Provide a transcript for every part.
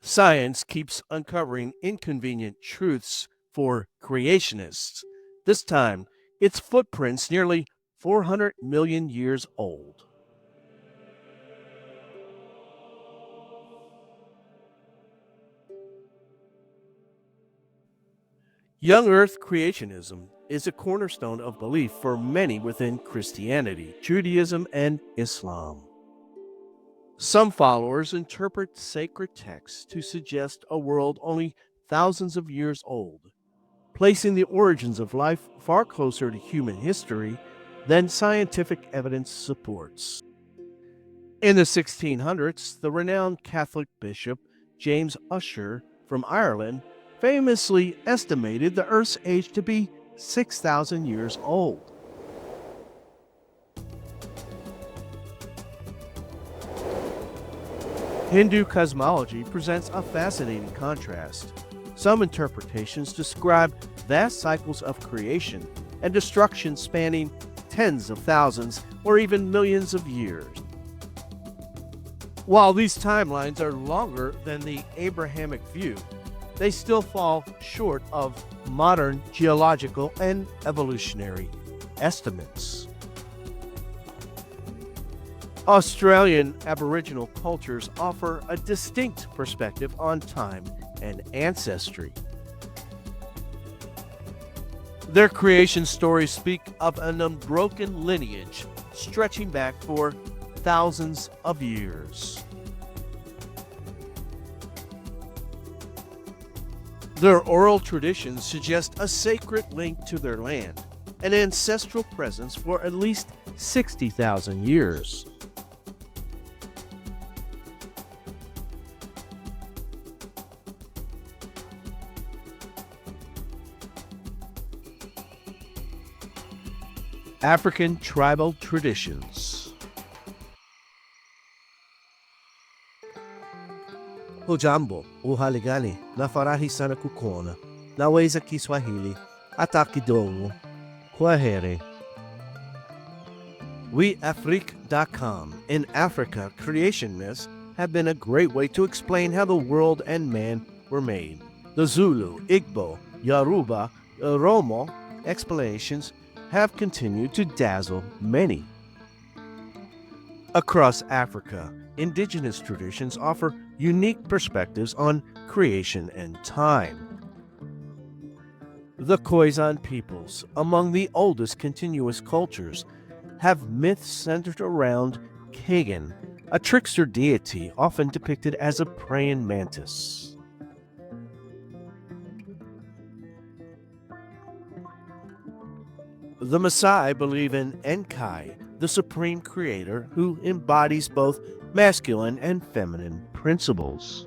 Science keeps uncovering inconvenient truths for creationists. This time, its footprints nearly 400 million years old. Young Earth Creationism is a cornerstone of belief for many within Christianity, Judaism, and Islam. Some followers interpret sacred texts to suggest a world only thousands of years old, placing the origins of life far closer to human history than scientific evidence supports. In the 1600s, the renowned Catholic bishop James Ussher from Ireland famously estimated the Earth's age to be 6,000 years old. Hindu cosmology presents a fascinating contrast. Some interpretations describe vast cycles of creation and destruction spanning tens of thousands or even millions of years. While these timelines are longer than the Abrahamic view, they still fall short of modern geological and evolutionary estimates. Australian Aboriginal cultures offer a distinct perspective on time and ancestry. Their creation stories speak of an unbroken lineage stretching back for thousands of years. Their oral traditions suggest a sacred link to their land, an ancestral presence for at least 60,000 years. African tribal traditions. Hujambo, uhaligani, nafarahi sana kukona, naweza Kiswahili, hata kidogo, kwaheri. WeAfrique.com. In Africa, creationists have been a great way to explain how the world and man were made. The Zulu, Igbo, Yoruba, Oromo explanations have continued to dazzle many. Across Africa, indigenous traditions offer unique perspectives on creation and time. The Khoisan peoples, among the oldest continuous cultures, have myths centered around Kagan, a trickster deity often depicted as a praying mantis. The Maasai believe in Enkai, the supreme creator who embodies both masculine and feminine principles.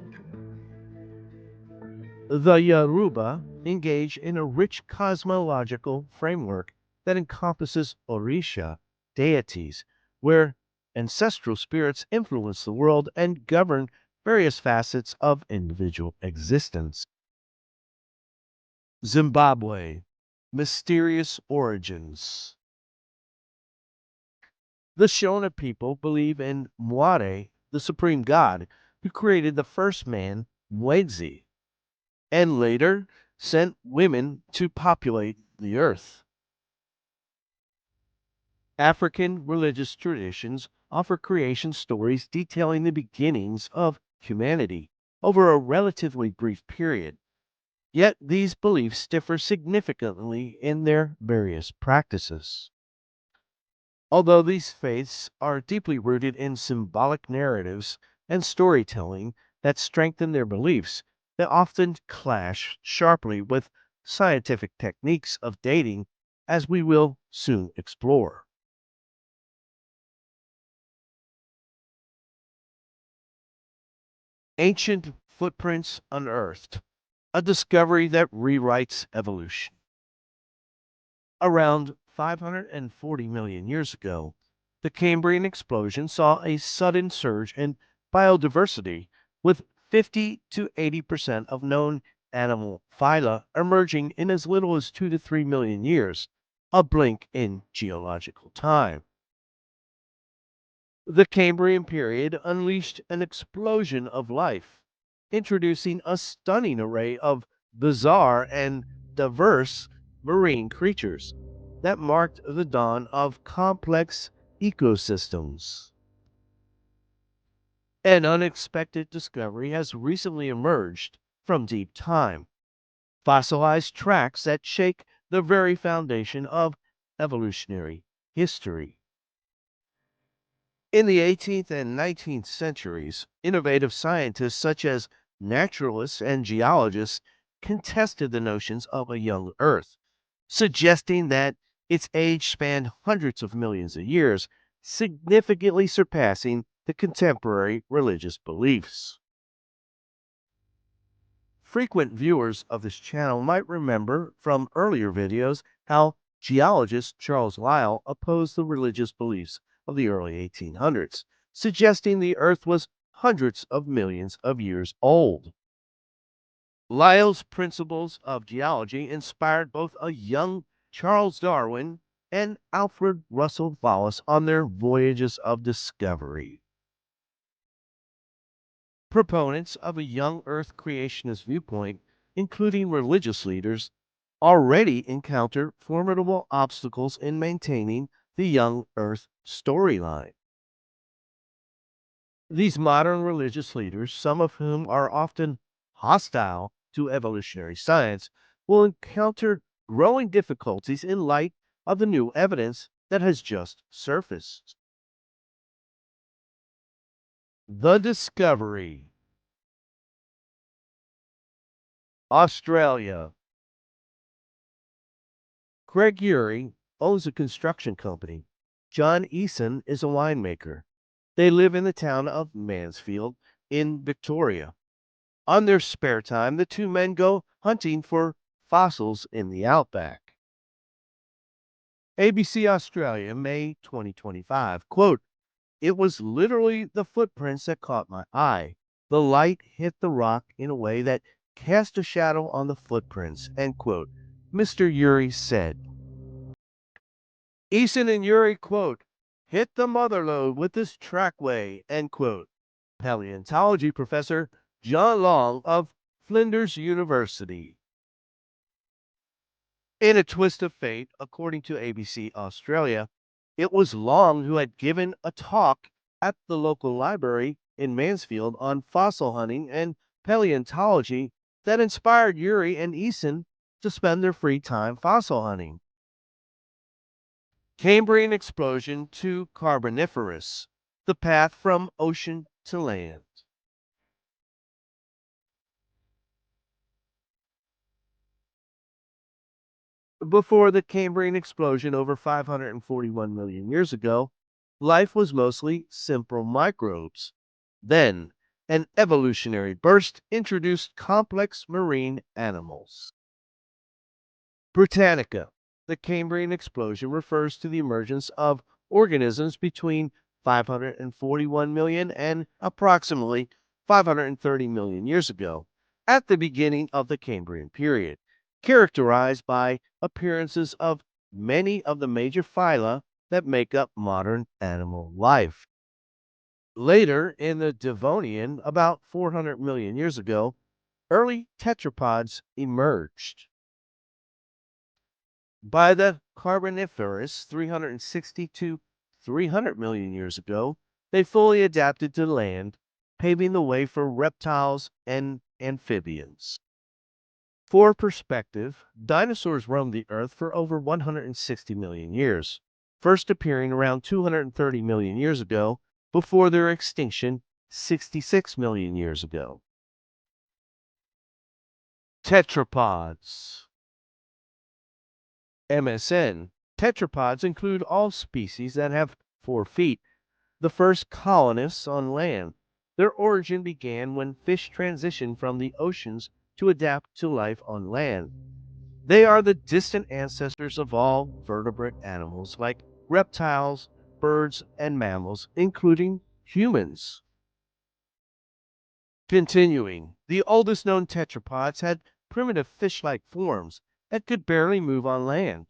The Yoruba engage in a rich cosmological framework that encompasses Orisha, deities, where ancestral spirits influence the world and govern various facets of individual existence. Zimbabwe, mysterious origins. The Shona people believe in Mware, the supreme god, who created the first man, Mwezi, and later sent women to populate the earth. African religious traditions offer creation stories detailing the beginnings of humanity over a relatively brief period. Yet these beliefs differ significantly in their various practices. Although these faiths are deeply rooted in symbolic narratives and storytelling that strengthen their beliefs, they often clash sharply with scientific techniques of dating, as we will soon explore. Ancient footprints unearthed, a discovery that rewrites evolution. Around 540 million years ago, the Cambrian Explosion saw a sudden surge in biodiversity, with 50 to 80% of known animal phyla emerging in as little as 2 to 3 million years, a blink in geological time. The Cambrian period unleashed an explosion of life. introducing a stunning array of bizarre and diverse marine creatures that marked the dawn of complex ecosystems. An unexpected discovery has recently emerged from deep time: fossilized tracks that shake the very foundation of evolutionary history. In the 18th and 19th centuries, innovative scientists such as naturalists and geologists contested the notions of a young Earth, suggesting that its age spanned hundreds of millions of years, significantly surpassing the contemporary religious beliefs. Frequent viewers of this channel might remember from earlier videos how geologist Charles Lyell opposed the religious beliefs of the early 1800s, suggesting the Earth was hundreds of millions of years old. Lyell's principles of geology inspired both a young Charles Darwin and Alfred Russel Wallace on their voyages of discovery. Proponents of a young Earth creationist viewpoint, including religious leaders, already encounter formidable obstacles in maintaining the young Earth storyline. These modern religious leaders, some of whom are often hostile to evolutionary science, will encounter growing difficulties in light of the new evidence that has just surfaced. The discovery. Australia. Craig Urey owns a construction company. John Eason is a winemaker. They live in the town of Mansfield in Victoria. On their spare time, the two men go hunting for fossils in the outback. ABC Australia, May 2025. Quote, "It was literally the footprints that caught my eye. The light hit the rock in a way that cast a shadow on the footprints," end quote, Mr. Urey said. Eason and Urey, quote, "hit the mother lode with this trackway," end quote. Paleontology professor John Long of Flinders University. In a twist of fate, according to ABC Australia, it was Long who had given a talk at the local library in Mansfield on fossil hunting and paleontology that inspired Urey and Eason to spend their free time fossil hunting. Cambrian Explosion to Carboniferous: the path from ocean to land. Before the Cambrian explosion over 541 million years ago, life was mostly simple microbes. Then, an evolutionary burst introduced complex marine animals. Britannica. The Cambrian explosion refers to the emergence of organisms between 541 million and approximately 530 million years ago, at the beginning of the Cambrian Period, characterized by appearances of many of the major phyla that make up modern animal life. Later, in the Devonian, about 400 million years ago, early tetrapods emerged. By the Carboniferous, 360 to 300 million years ago, they fully adapted to land, paving the way for reptiles and amphibians. For perspective, dinosaurs roamed the Earth for over 160 million years, first appearing around 230 million years ago before their extinction 66 million years ago. Tetrapods. MSN. Tetrapods include all species that have 4 feet, the first colonists on land. Their origin began when fish transitioned from the oceans to adapt to life on land. They are the distant ancestors of all vertebrate animals like reptiles, birds, and mammals, including humans. Continuing, the oldest known tetrapods had primitive fish-like forms that could barely move on land.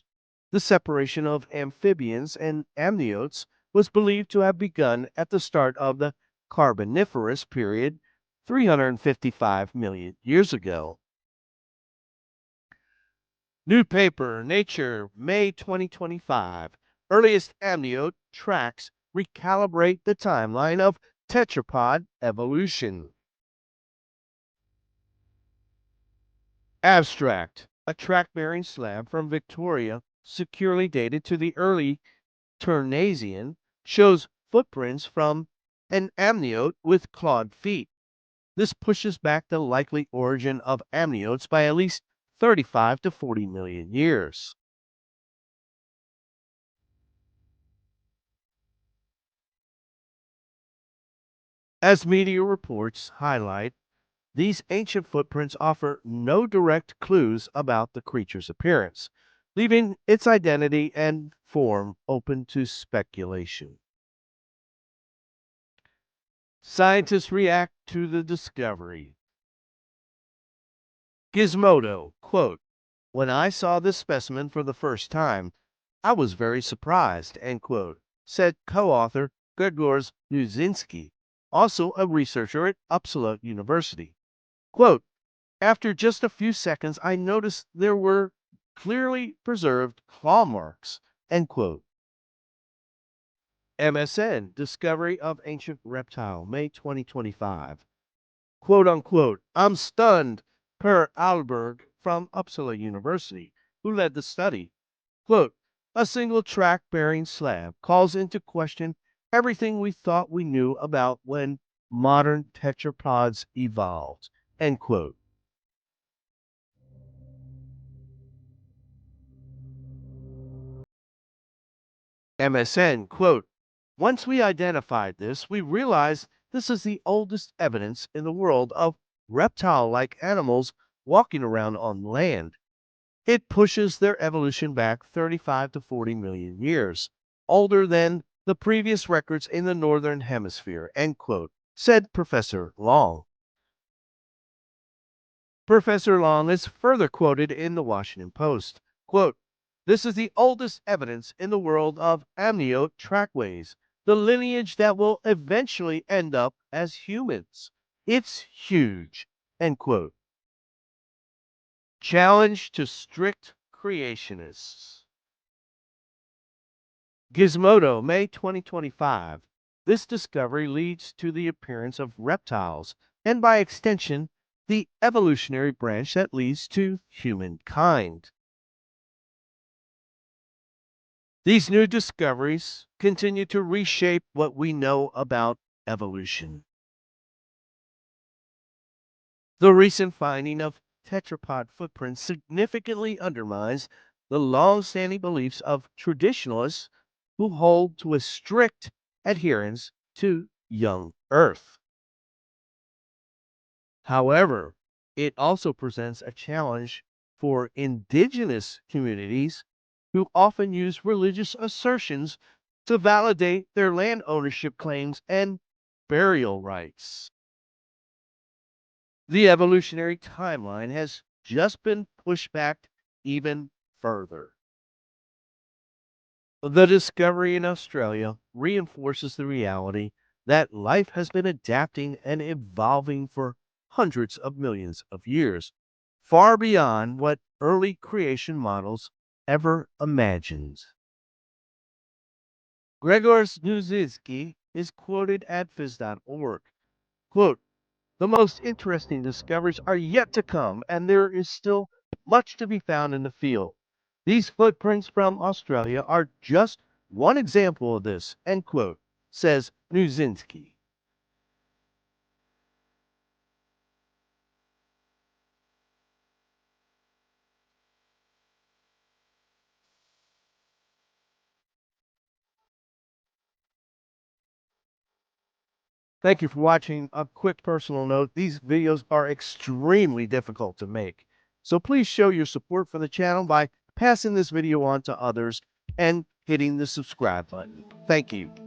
The separation of amphibians and amniotes was believed to have begun at the start of the Carboniferous period 355 million years ago. New paper, Nature, May 2025. Earliest amniote tracks recalibrate the timeline of tetrapod evolution. Abstract. A track-bearing slab from Victoria, securely dated to the early Ternasian, shows footprints from an amniote with clawed feet. This pushes back the likely origin of amniotes by at least 35 to 40 million years. As media reports highlight, these ancient footprints offer no direct clues about the creature's appearance, leaving its identity and form open to speculation. Scientists react to the discovery. Gizmodo, quote, "When I saw this specimen for the first time, I was very surprised," end quote, said co-author Grzegorz Nuzinski, also a researcher at Uppsala University. Quote, "After just a few seconds, I noticed there were clearly preserved claw marks," end quote. MSN, Discovery of Ancient Reptile, May 2025. Quote unquote, "I'm stunned," per Alberg from Uppsala University, who led the study. Quote, "A single track bearing slab calls into question everything we thought we knew about when modern tetrapods evolved." End quote. MSN, quote, "Once we identified this, we realized this is the oldest evidence in the world of reptile-like animals walking around on land. It pushes their evolution back 35 to 40 million years, older than the previous records in the Northern Hemisphere," end quote, said Professor Long. Professor Long is further quoted in the Washington Post. Quote, "This is the oldest evidence in the world of amniote trackways, the lineage that will eventually end up as humans. It's huge." End quote. Challenge to strict creationists. Gizmodo, May 2025. This discovery leads to the appearance of reptiles, and by extension, the evolutionary branch that leads to humankind. These new discoveries continue to reshape what we know about evolution. The recent finding of tetrapod footprints significantly undermines the long-standing beliefs of traditionalists who hold to a strict adherence to young Earth. However, it also presents a challenge for indigenous communities who often use religious assertions to validate their land ownership claims and burial rights. The evolutionary timeline has just been pushed back even further. The discovery in Australia reinforces the reality that life has been adapting and evolving for hundreds of millions of years, far beyond what early creation models ever imagined. Grzegorz Nuzinski is quoted at phys.org. Quote, "The most interesting discoveries are yet to come, and there is still much to be found in the field. These footprints from Australia are just one example of this," end quote, says Nuzinski. Thank you for watching. A quick personal note, these videos are extremely difficult to make. So please show your support for the channel by passing this video on to others and hitting the subscribe button. Thank you.